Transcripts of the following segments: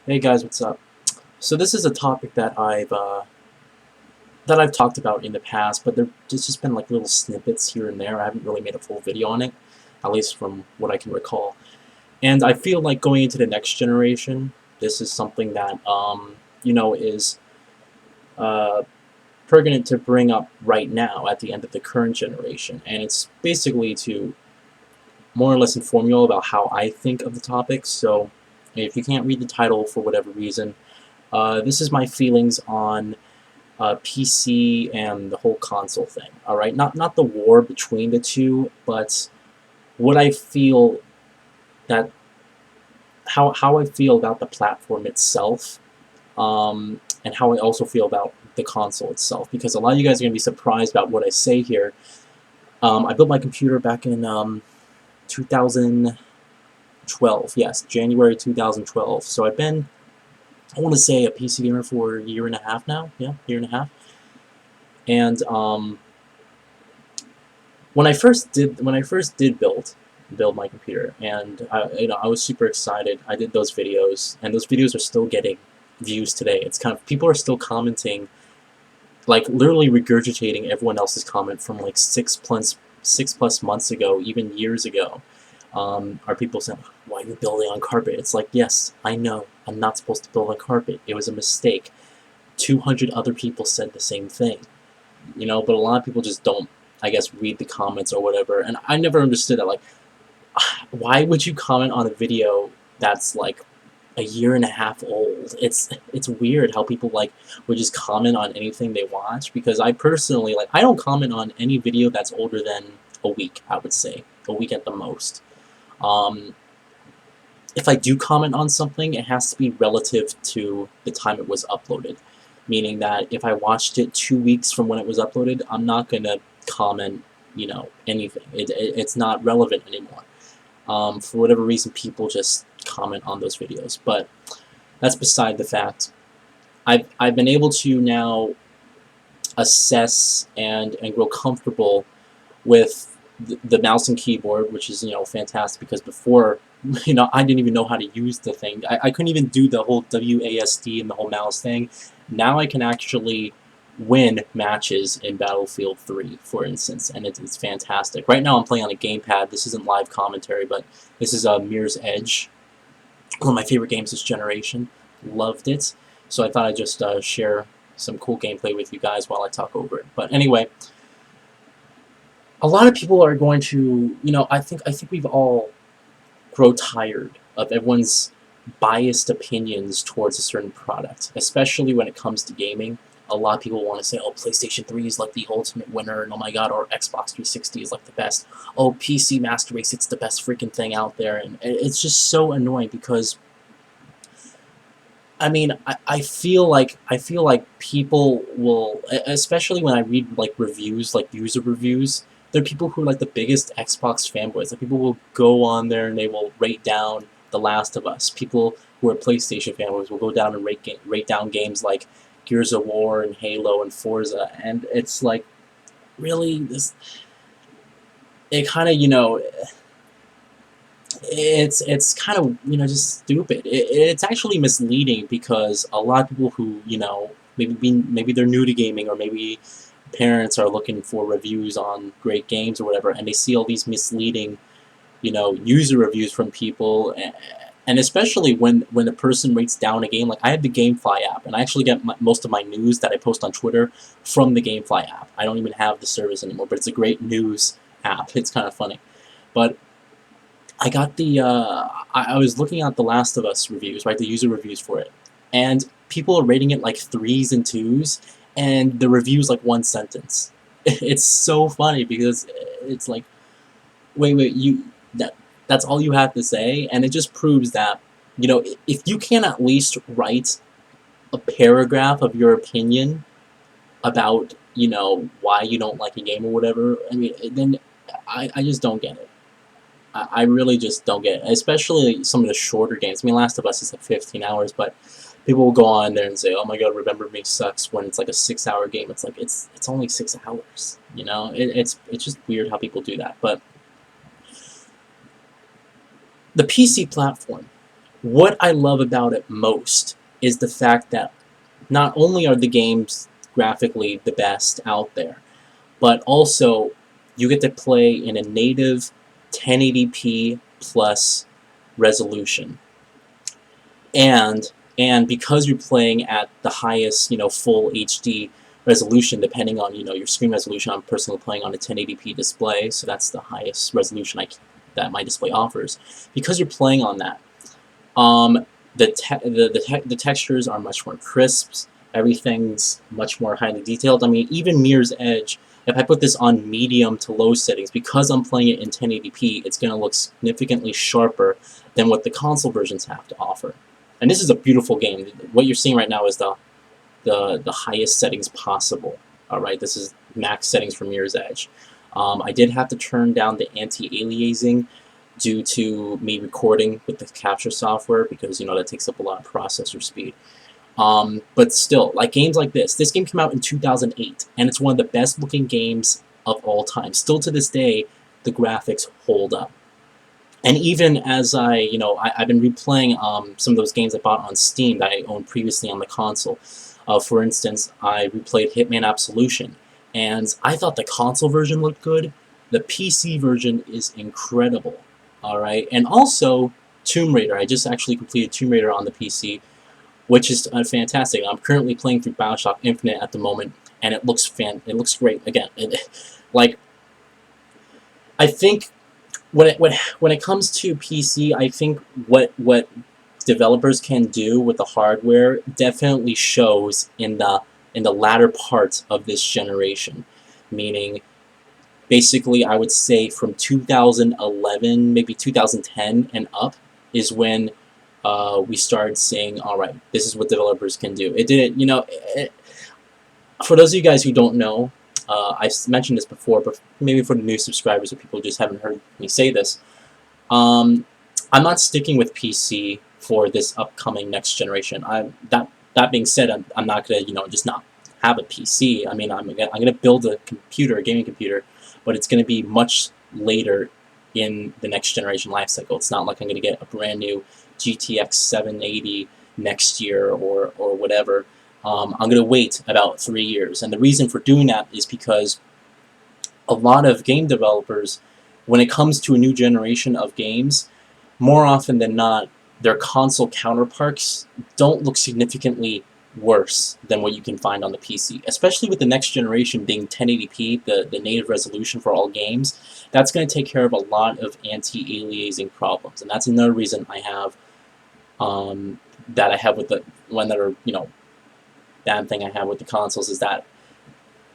Hey guys, what's up? So this is a topic that I've talked about in the past, but there's just been like little snippets here and there. I haven't really made a full video on it, at least from what I can recall. And I feel like going into the next generation, this is something that is uh, pertinent to bring up right now at the end of the current generation, and it's basically to more or less inform you all about how I think of the topic. So if you can't read the title for whatever reason, this is my feelings on PC and the whole console thing. All right, not the war between the two, but what I feel that how I feel about the platform itself, and how I also feel about the console itself. Because a lot of you guys are gonna be surprised about what I say here. I built my computer back in 2012. Yes, January 2012. So I've been, I want to say, a PC gamer for a year and a half now. Yeah, year and a half. And when I first did build my computer, and I was super excited. I did those videos, and those videos are still getting views today. It's kind of, people are still commenting, like literally regurgitating everyone else's comment from like 6+ months ago, even years ago. Are people saying, "Why are you building on carpet?" It's like, yes, I know, I'm not supposed to build on carpet. It was a mistake. 200 other people said the same thing. But a lot of people just don't, I guess, read the comments or whatever, and I never understood that. Like, why would you comment on a video that's like a year and a half old? It's weird how people like would just comment on anything they watch, because I personally, like, I don't comment on any video that's older than a week. I would say a week at the most. um, if I do comment on something, it has to be relative to the time it was uploaded. Meaning that if I watched it 2 weeks from when it was uploaded, I'm not gonna comment, anything. It's not relevant anymore. For whatever reason, people just comment on those videos. But that's beside the fact. I've been able to now assess and grow comfortable with the mouse and keyboard, which is fantastic, because before, I didn't even know how to use the thing. I couldn't even do the whole WASD and the whole mouse thing. Now I can actually win matches in Battlefield 3, for instance, and it's fantastic. Right now I'm playing on a gamepad. This isn't live commentary, but this is Mirror's Edge, one of my favorite games this generation. Loved it. So I thought I'd just share some cool gameplay with you guys while I talk over it. But anyway, a lot of people are going to, I think we've all grow tired of everyone's biased opinions towards a certain product, especially when it comes to gaming. A lot of people want to say, oh, PlayStation 3 is like the ultimate winner, and oh my god, or Xbox 360 is like the best. Oh, PC Master Race, it's the best freaking thing out there. And it's just so annoying, because I mean, I feel like people will, especially when I read like reviews, like user reviews. There are people who are like the biggest Xbox fanboys. Like, people will go on there and they will rate down The Last of Us. People who are PlayStation fanboys will go down and rate down games like Gears of War and Halo and Forza. And it's like, really, this, it kind of, it's kind of, just stupid. It's actually misleading, because a lot of people who, maybe they're new to gaming, or maybe parents are looking for reviews on great games or whatever, and they see all these misleading, user reviews from people. And especially when a person rates down a game. Like, I have the GameFly app, and I actually get most of my news that I post on Twitter from the GameFly app. I don't even have the service anymore, but it's a great news app. It's kind of funny. But I got I was looking at The Last of Us reviews, right, the user reviews for it, and people are rating it like 3s and 2s, and the review's like one sentence. It's so funny, because it's like, wait, that's all you have to say? And it just proves that, if you can at least write a paragraph of your opinion about, why you don't like a game or whatever, I mean, then I just don't get it. I really just don't get it. Especially some of the shorter games. I mean, Last of Us is like 15 hours, but people will go on there and say, "Oh my god, Remember Me sucks," when it's like a 6-hour game. It's like, it's only 6 hours. It's just weird how people do that. But the PC platform, What I love about it most is the fact that not only are the games graphically the best out there, but also you get to play in a native 1080p plus resolution. And because you're playing at the highest, full HD resolution, depending on, your screen resolution. I'm personally playing on a 1080p display, so that's the highest resolution that my display offers. Because you're playing on that, um, the textures are much more crisp. Everything's much more highly detailed. I mean, even Mirror's Edge, if I put this on medium to low settings, because I'm playing it in 1080p, it's going to look significantly sharper than what the console versions have to offer. And this is a beautiful game. What you're seeing right now is the highest settings possible. All right, this is max settings for Mirror's Edge. I did have to turn down the anti-aliasing due to me recording with the capture software because that takes up a lot of processor speed. But still, like games like this game came out in 2008, and it's one of the best looking games of all time. Still to this day, the graphics hold up. And even as I've been replaying some of those games I bought on Steam that I owned previously on the console. For instance, I replayed Hitman Absolution, and I thought the console version looked good. The PC version is incredible. All right, and also Tomb Raider. I just actually completed Tomb Raider on the PC, which is fantastic. I'm currently playing through BioShock Infinite at the moment, and it looks great. Again, like I think when it comes to PC, I think what developers can do with the hardware definitely shows in the latter part of this generation, meaning basically I would say from 2011, maybe 2010 and up is when we started saying, all right, this is what developers can do. It didn't, for those of you guys who don't know, I've mentioned this before, but maybe for the new subscribers or people who just haven't heard me say this, I'm not sticking with PC for this upcoming next generation. That being said, I'm not gonna just not have a PC. I mean, I'm gonna build a computer, a gaming computer, but it's gonna be much later in the next generation life cycle. It's not like I'm gonna get a brand new GTX 780 next year or whatever. I'm going to wait about 3 years. And the reason for doing that is because a lot of game developers, when it comes to a new generation of games, more often than not, their console counterparts don't look significantly worse than what you can find on the PC. Especially with the next generation being 1080p, the native resolution for all games, that's going to take care of a lot of anti-aliasing problems. And that's another reason I have with the one that are, bad thing I have with the consoles is that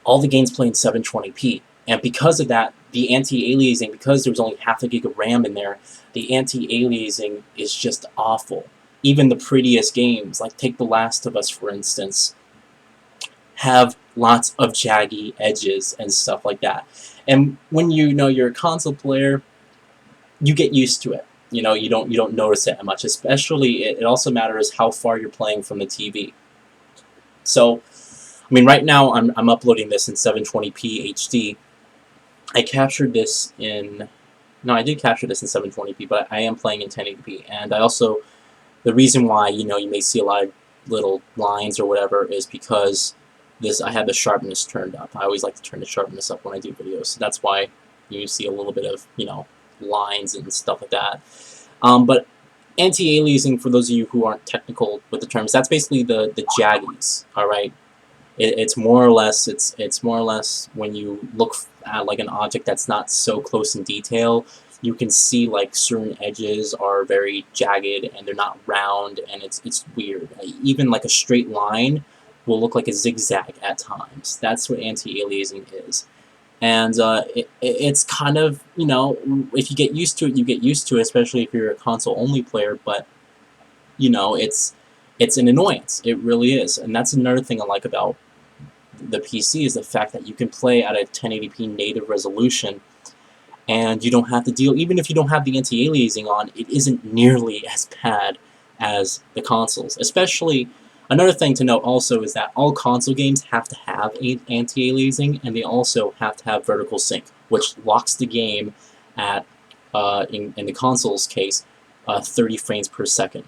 all the games play in 720p. And because of that, the anti-aliasing, because there's only half a gig of RAM in there, the anti-aliasing is just awful. Even the prettiest games, like take The Last of Us, for instance, have lots of jaggy edges and stuff like that. And when you're a console player, you get used to it. You don't notice it much. Especially, it also matters how far you're playing from the TV. So, I mean, right now I'm uploading this in 720p HD. I captured this in... No, I did capture this in 720p, but I am playing in 1080p. And I also... The reason why, you may see a lot of little lines or whatever is because I have the sharpness turned up. I always like to turn the sharpness up when I do videos. So that's why you see a little bit of, lines and stuff like that. But anti-aliasing, for those of you who aren't technical with the terms, that's basically the jaggies, all right? It's more or less when you look at like an object that's not so close in detail, you can see like certain edges are very jagged and they're not round, and it's weird. Even like a straight line will look like a zigzag at times. That's what anti-aliasing is. And it's kind of, if you get used to it, you get used to it, especially if you're a console-only player, but, it's an annoyance. It really is. And that's another thing I like about the PC is the fact that you can play at a 1080p native resolution, and you don't have to deal, even if you don't have the anti-aliasing on, it isn't nearly as bad as the consoles. Especially, another thing to note also is that all console games have to have anti-aliasing, and they also have to have vertical sync, which locks the game at, in the console's case, 30 frames per second.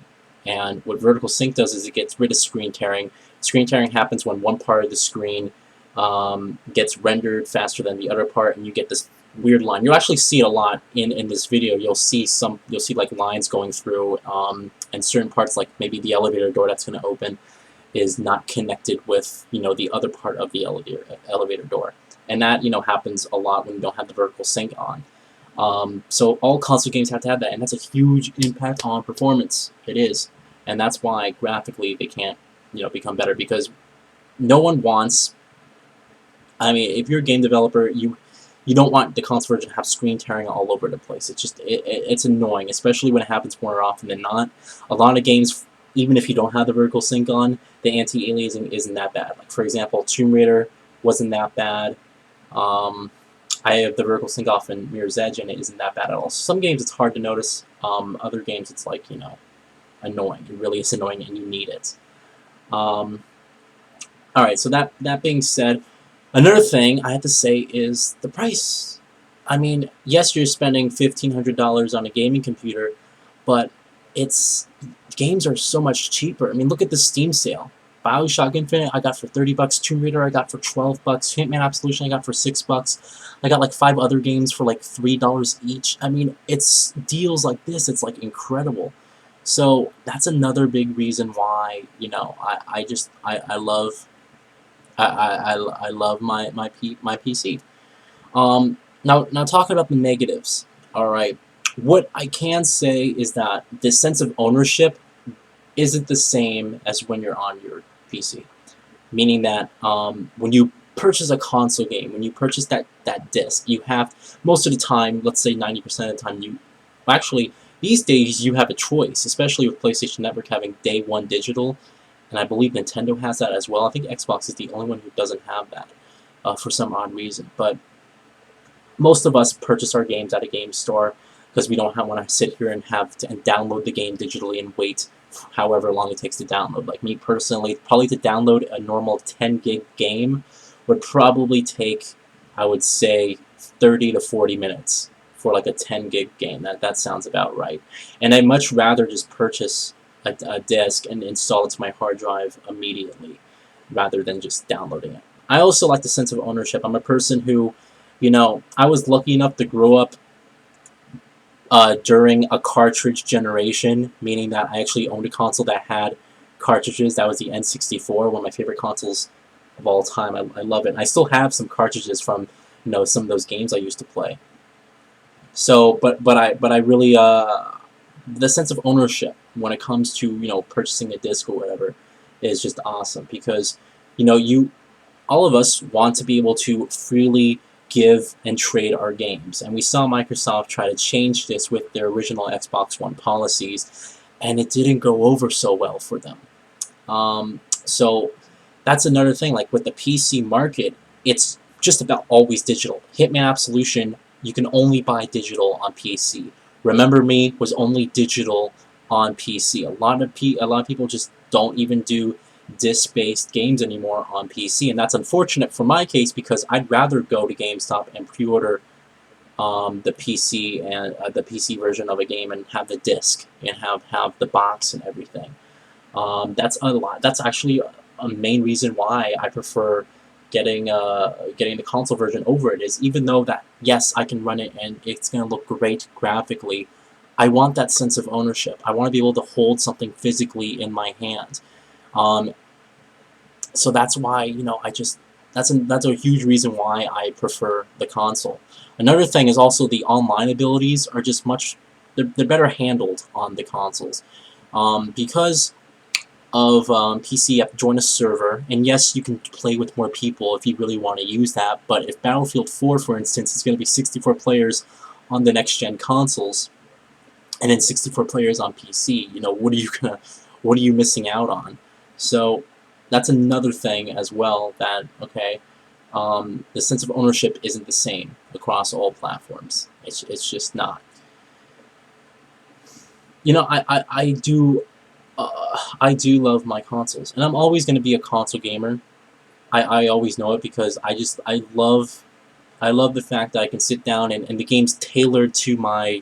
And what vertical sync does is it gets rid of screen tearing. Screen tearing happens when one part of the screen gets rendered faster than the other part, and you get this weird line. You'll actually see it a lot in this video. You'll see like lines going through, and certain parts, like maybe the elevator door that's going to open, is not connected with the other part of the elevator door, and that happens a lot when you don't have the vertical sync on. So all console games have to have that, and that's a huge impact on performance. It is, and that's why graphically they can't become better, because no one wants. I mean, if you're a game developer, you don't want the console version to have screen tearing all over the place. It's just it's annoying, especially when it happens more often than not. A lot of games, even if you don't have the vertical sync on, the anti-aliasing isn't that bad. Like, for example, Tomb Raider wasn't that bad. I have the vertical sync off in Mirror's Edge, and it isn't that bad at all. Some games it's hard to notice. Other games it's like annoying. It really is annoying, and you need it. All right. So that being said, another thing I have to say is the price. I mean, yes, you're spending $1,500 on a gaming computer, but games are so much cheaper. I mean, look at the Steam sale. BioShock Infinite I got for $30. Tomb Raider I got for $12. Hitman Absolution I got for $6. I got like 5 other games for like $3 each. I mean, it's deals like this. It's like incredible. So that's another big reason why I love I love my PC. Now talking about the negatives. All right, what I can say is that the sense of ownership isn't the same as when you're on your PC. Meaning that when you purchase a console game, when you purchase that disc, you have most of the time, let's say 90% of the time, actually these days you have a choice, especially with PlayStation Network having day one digital. And I believe Nintendo has that as well. I think Xbox is the only one who doesn't have that for some odd reason. But most of us purchase our games at a game store because we don't want to sit here and download the game digitally and wait however long it takes to download. Like me personally, probably to download a normal 10 gig game would probably take, I would say, 30 to 40 minutes for like a 10 gig game. That sounds about right. And I'd much rather just purchase a disc and install it to my hard drive immediately rather than just downloading it. I also like the sense of ownership. I'm a person who, I was lucky enough to grow up during a cartridge generation, meaning that I actually owned a console that had cartridges. That was the N64, one of my favorite consoles of all time. I love it. And I still have some cartridges from some of those games I used to play. So, but I really the sense of ownership when it comes to purchasing a disc or whatever is just awesome, because all of us want to be able to freely give and trade our games, and we saw Microsoft try to change this with their original Xbox One policies, and it didn't go over so well for them. So that's another thing. Like with the PC market, it's just about always digital. Hitman Absolution, you can only buy digital on PC. Remember Me was only digital on PC. A lot of people just don't even do disc-based games anymore on PC, and that's unfortunate for my case, because I'd rather go to GameStop and pre-order the PC and the PC version of a game and have the disc and have the box and everything. That's a lot. That's actually a main reason why I prefer getting the console version over it. Is even though that, yes, I can run it and it's going to look great graphically, I want that sense of ownership. I want to be able to hold something physically in my hand. So that's why that's a huge reason why I prefer the console. Another thing is also the online abilities are just they're better handled on the consoles, because of PC. You have to join a server, and yes, you can play with more people if you really want to use that. But if Battlefield 4, for instance, is going to be 64 players on the next gen consoles, and then 64 players on PC, what are you missing out on? So that's another thing as well, that the sense of ownership isn't the same across all platforms. It's just not. I do love my consoles, and I'm always going to be a console gamer. I always know it, because I love the fact that I can sit down and the game's tailored to my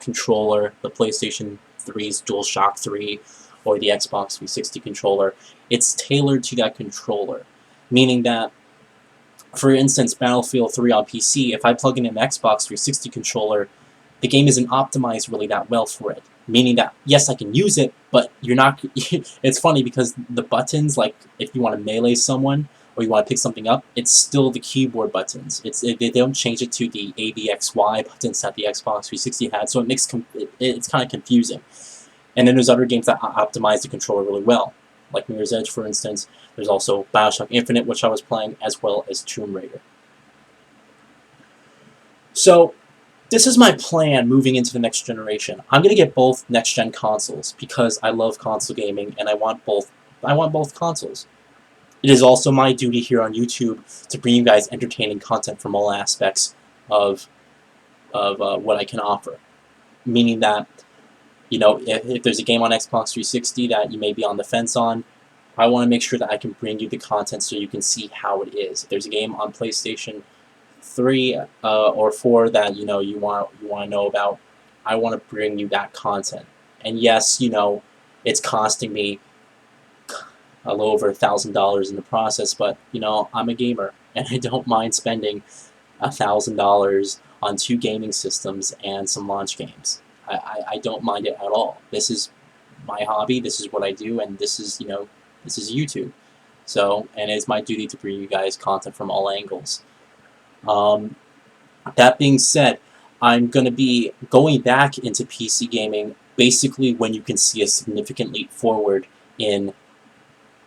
controller, the PlayStation 3's DualShock 3, or the Xbox 360 controller. It's tailored to that controller, meaning that, for instance, Battlefield 3 on PC, if I plug in an Xbox 360 controller, the game isn't optimized really that well for it. Meaning that, yes, I can use it, but you're not... It's funny because the buttons, like if you want to melee someone or you want to pick something up, it's still the keyboard buttons. They don't change it to the ABXY buttons that the Xbox 360 had, so it's kind of confusing. And then there's other games that optimize the controller really well, like Mirror's Edge, for instance. There's also Bioshock Infinite, which I was playing, as well as Tomb Raider. So, this is my plan moving into the next generation. I'm going to get both next-gen consoles because I love console gaming and I want both consoles. It is also my duty here on YouTube to bring you guys entertaining content from all aspects of what I can offer. Meaning that, you know, if there's a game on Xbox 360 that you may be on the fence on, I want to make sure that I can bring you the content so you can see how it is. If there's a game on PlayStation 3 or 4 that you want to know about, I want to bring you that content. And yes, you know, it's costing me a little over $1,000 in the process, but you know, I'm a gamer and I don't mind spending $1,000 on 2 gaming systems and some launch games. I don't mind it at all. This is my hobby, this is what I do, and this is, you know, this is YouTube. So, and it's my duty to bring you guys content from all angles. That being said, I'm going to be going back into PC gaming basically when you can see a significant leap forward in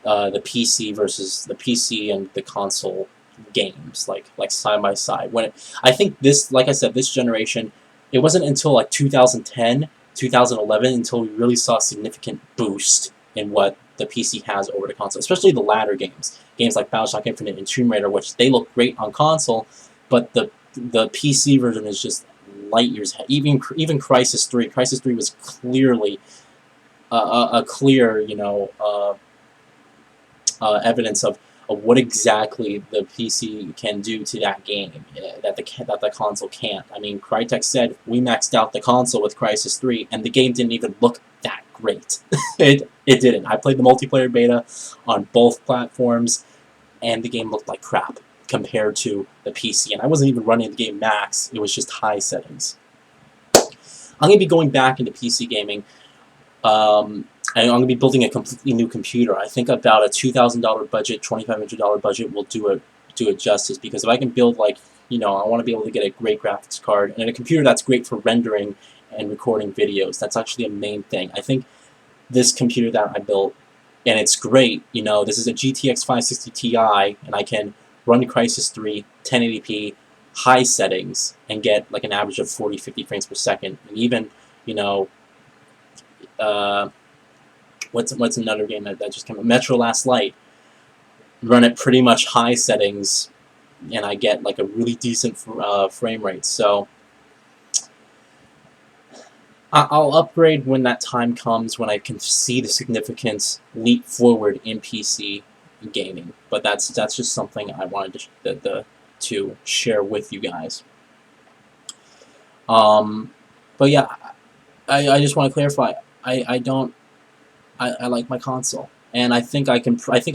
the PC and the console games, like side by side. I think this, like I said, this generation, it wasn't until like 2010, 2011 until we really saw a significant boost in what the PC has over the console, especially the latter games. Games like Bioshock Infinite and Tomb Raider, which they look great on console, but the PC version is just light years ahead. Even Crisis 3. Crisis 3 was clearly a clear, you know, evidence of what exactly the PC can do to that game that the console can't. I mean, Crytek said we maxed out the console with Crisis 3, and the game didn't even look that great. it didn't. I played the multiplayer beta on both platforms, and the game looked like crap compared to the PC. And I wasn't even running the game max. It was just high settings. I'm going to be going back into PC gaming. And I'm going to be building a completely new computer. I think about a $2,000 budget, $2,500 budget will do it justice. Because if I can build, like, you know, I want to be able to get a great graphics card and a computer that's great for rendering and recording videos. That's actually a main thing. I think this computer that I built, and it's great, you know, this is a GTX 560 Ti, and I can run Crisis 3, 1080p, high settings, and get like an average of 40-50 frames per second. And even, you know, what's another game that just came out? Metro Last Light. Run at pretty much high settings, and I get like a really decent frame rate. So I'll upgrade when that time comes, when I can see the significant leap forward in PC gaming. But that's just something I wanted to share with you guys. But yeah, I just want to clarify. I like my console, and I think I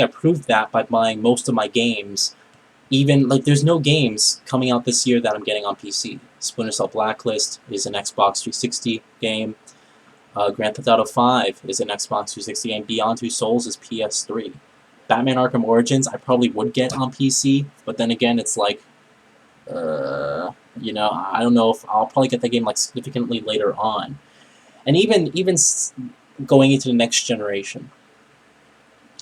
proved that by buying most of my games. Even, like, there's no games coming out this year that I'm getting on PC. Splinter Cell Blacklist is an Xbox 360 game. Grand Theft Auto 5 is an Xbox 360 game. Beyond Two Souls is PS3. Batman Arkham Origins I probably would get on PC, but then again, it's like, you know, I don't know if I'll probably get that game like significantly later on. And even going into the next generation,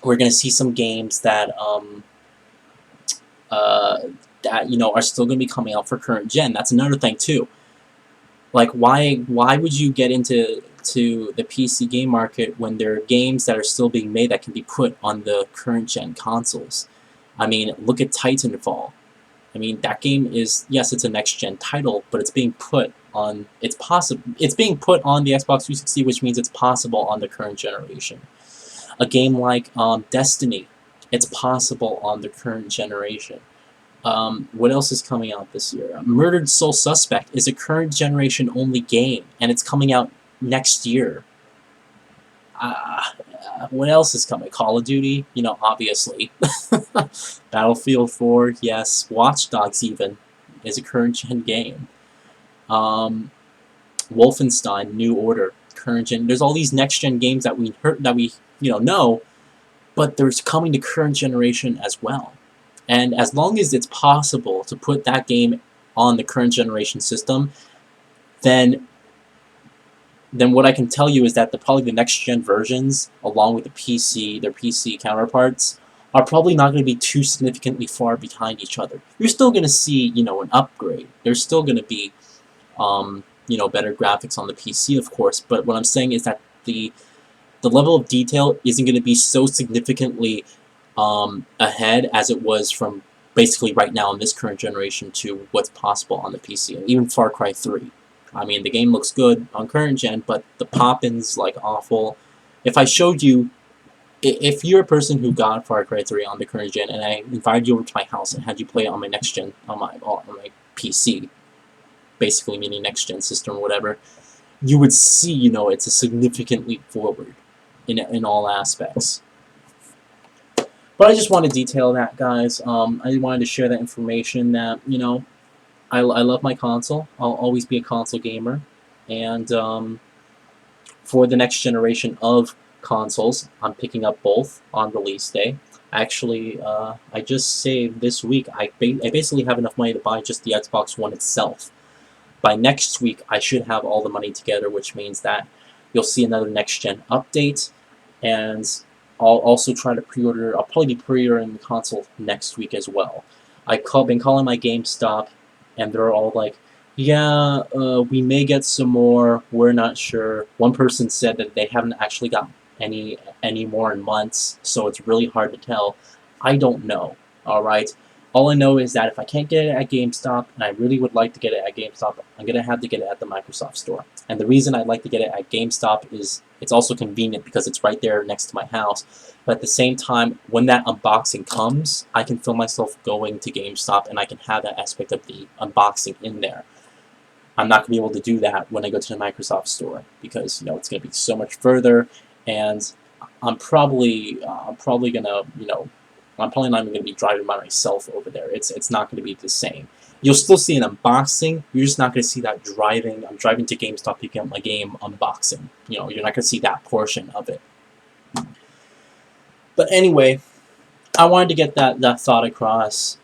we're going to see some games that that, you know, are still going to be coming out for current gen. That's another thing too. Like, why would you get into the PC game market when there are games that are still being made that can be put on the current gen consoles? I mean, look at Titanfall. I mean, that game is, yes, it's a next gen title, but it's being put on, it's being put on the Xbox 360, which means it's possible on the current generation. A game like Destiny, it's possible on the current generation. What else is coming out this year? Murdered Soul Suspect is a current generation only game, and it's coming out next year. What else is coming? Call of Duty, you know, obviously. Battlefield 4, yes. Watch Dogs even is a current gen game. Um, Wolfenstein, New Order, current gen. There's all these next gen games that we heard that we know, but there's coming to current generation as well. And as long as it's possible to put that game on the current generation system, then what I can tell you is that probably the next gen versions, along with their PC counterparts, are probably not going to be too significantly far behind each other. You're still going to see, an upgrade. There's still going to be, better graphics on the PC, of course. But what I'm saying is that the level of detail isn't going to be so significantly ahead as it was from basically right now in this current generation to what's possible on the PC. And even Far Cry 3. I mean, the game looks good on current gen, but the pop-ins, like, awful. If I showed you, if you're a person who got Far Cry 3 on the current gen, and I invited you over to my house and had you play it on my next gen, on my PC, basically meaning next gen system or whatever, you would see, it's a significant leap forward in all aspects. But I just want to detail that, guys. I wanted to share that information that, I love my console. I'll always be a console gamer. And for the next generation of consoles, I'm picking up both on release day. Actually, I just saved this week. I basically have enough money to buy just the Xbox One itself. By next week, I should have all the money together, which means that you'll see another next-gen update. And I'll also try to pre-order. I'll probably be pre-ordering the console next week as well. I've been calling my GameStop, and they're all like, yeah, we may get some more, we're not sure. One person said that they haven't actually got any more in months, so it's really hard to tell. I don't know, alright? All I know is that if I can't get it at GameStop, and I really would like to get it at GameStop, I'm going to have to get it at the Microsoft Store. And the reason I'd like to get it at GameStop is it's also convenient because it's right there next to my house. But at the same time, when that unboxing comes, I can feel myself going to GameStop and I can have that aspect of the unboxing in there. I'm not going to be able to do that when I go to the Microsoft Store because, it's going to be so much further, and I'm probably going to, I'm probably not even going to be driving by myself over there. It's not going to be the same. You'll still see an unboxing. You're just not going to see that driving. I'm driving to GameStop picking up my game unboxing. You're not going to see that portion of it. But anyway, I wanted to get that thought across.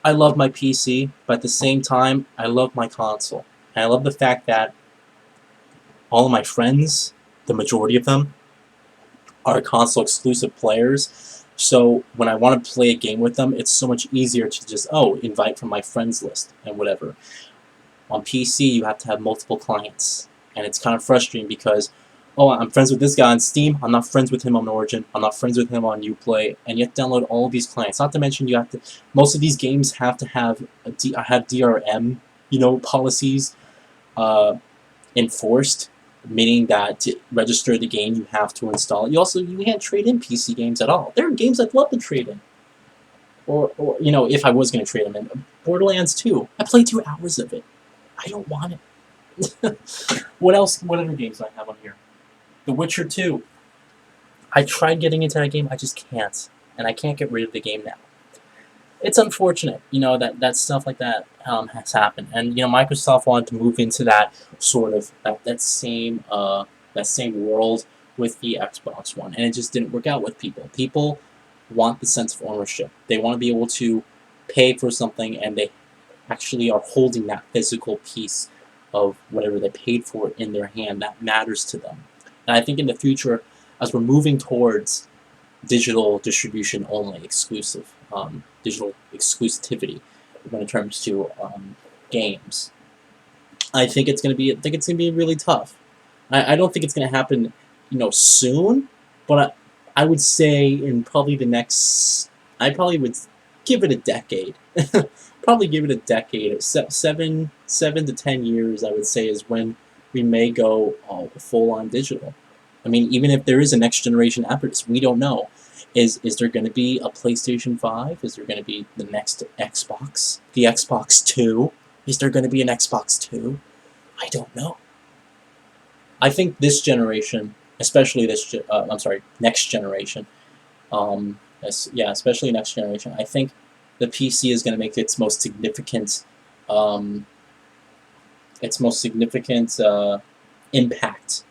I love my PC, but at the same time, I love my console. And I love the fact that all of my friends, the majority of them, are console exclusive players. So when I want to play a game with them, it's so much easier to just, invite from my friends list and whatever. On PC, you have to have multiple clients. And it's kind of frustrating because, I'm friends with this guy on Steam, I'm not friends with him on Origin, I'm not friends with him on Uplay, and you have to download all of these clients. Not to mention most of these games have to have DRM, policies enforced, meaning that to register the game, you have to install it. You can't trade in PC games at all. There are games I'd love to trade in. Or if I was going to trade them in. Borderlands 2. I played 2 hours of it. I don't want it. What else? What other games do I have on here? The Witcher 2. I tried getting into that game, I just can't. And I can't get rid of the game now. It's unfortunate, that stuff like that has happened. And, Microsoft wanted to move into that sort of, that same world with the Xbox One. And it just didn't work out with people. People want the sense of ownership. They want to be able to pay for something and they actually are holding that physical piece of whatever they paid for in their hand. That matters to them. And I think in the future, as we're moving towards digital distribution only, digital exclusivity when it comes to games, I think it's going to be really tough. I don't think it's going to happen, soon, but I would say in probably the next, I probably would give it a decade. Probably give it a decade. 7 to 10 years, I would say, is when we may go full-on digital. I mean, even if there is a next-generation effort, we don't know. Is there going to be a PlayStation 5? Is there going to be the next Xbox? The Xbox 2? Is there going to be an Xbox 2? I don't know. I think this generation especially I'm sorry, next generation. Yeah, especially next generation. I think the PC is going to make um, its most significant impact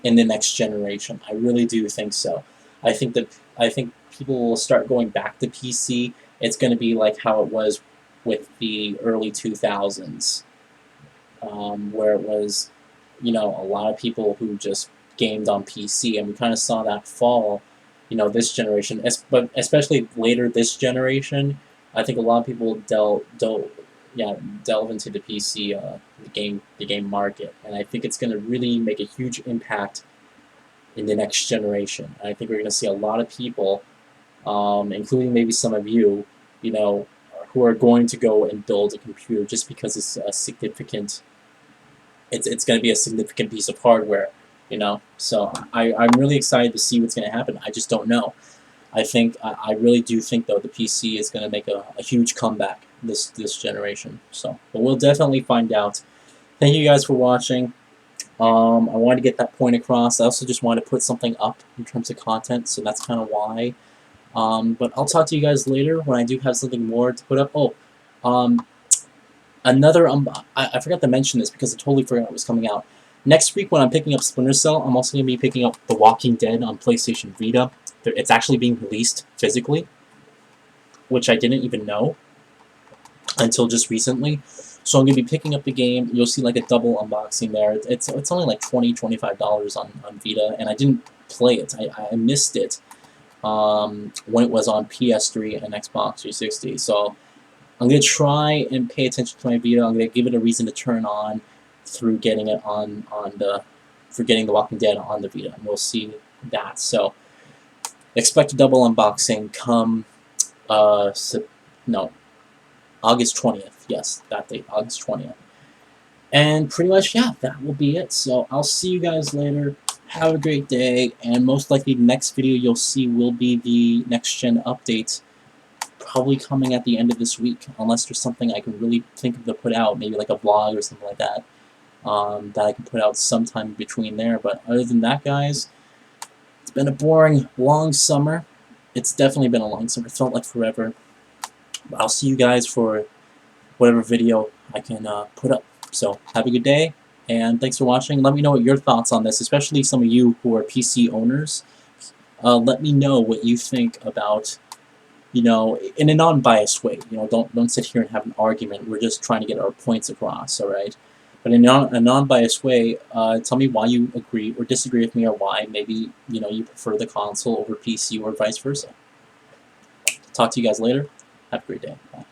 in the next generation. I really do think so. I think people will start going back to PC. It's going to be like how it was with the early 2000s, where it was, a lot of people who just gamed on PC, and we kind of saw that fall, this generation, but especially later this generation. I think a lot of people delve into the PC, the game market, and I think it's going to really make a huge impact in the next generation. And I think we're going to see a lot of people, including maybe some of you, you know, who are going to go and build a computer just because it's going to be a significant piece of hardware, So I'm really excited to see what's going to happen. I just don't know. I really do think though the PC is going to make a huge comeback this generation. So, but we'll definitely find out. Thank you guys for watching. I wanted to get that point across. I also just wanted to put something up in terms of content, so that's kind of why. But I'll talk to you guys later when I do have something more to put up. Oh, um, another I forgot to mention this because I totally forgot it was coming out. Next week when I'm picking up Splinter Cell, I'm also going to be picking up The Walking Dead on PlayStation Vita. It's actually being released physically, which I didn't even know until just recently. So I'm going to be picking up the game. You'll see like a double unboxing there. It's only like $25 on Vita, and I didn't play it. I missed it when it was on PS3 and Xbox 360. So I'm going to try and pay attention to my Vita. I'm going to give it a reason to turn on through getting it for getting The Walking Dead on the Vita. And we'll see that. So expect a double unboxing come, no, August 20th. Yes, that date, August 20th. And pretty much, yeah, that will be it. So I'll see you guys later. Have a great day, and most likely the next video you'll see will be the next-gen update, probably coming at the end of this week, unless there's something I can really think of to put out, maybe like a vlog or something like that, that I can put out sometime between there. But other than that, guys, it's been a boring, long summer. It's definitely been a long summer. It felt like forever. But I'll see you guys for whatever video I can put up. So have a good day, and thanks for watching. Let me know what your thoughts on this, especially some of you who are PC owners. Let me know what you think about, in a non-biased way. Don't sit here and have an argument. We're just trying to get our points across, all right? But in a non-biased way, tell me why you agree or disagree with me, or why maybe you prefer the console over PC or vice versa. Talk to you guys later. Have a great day. Bye.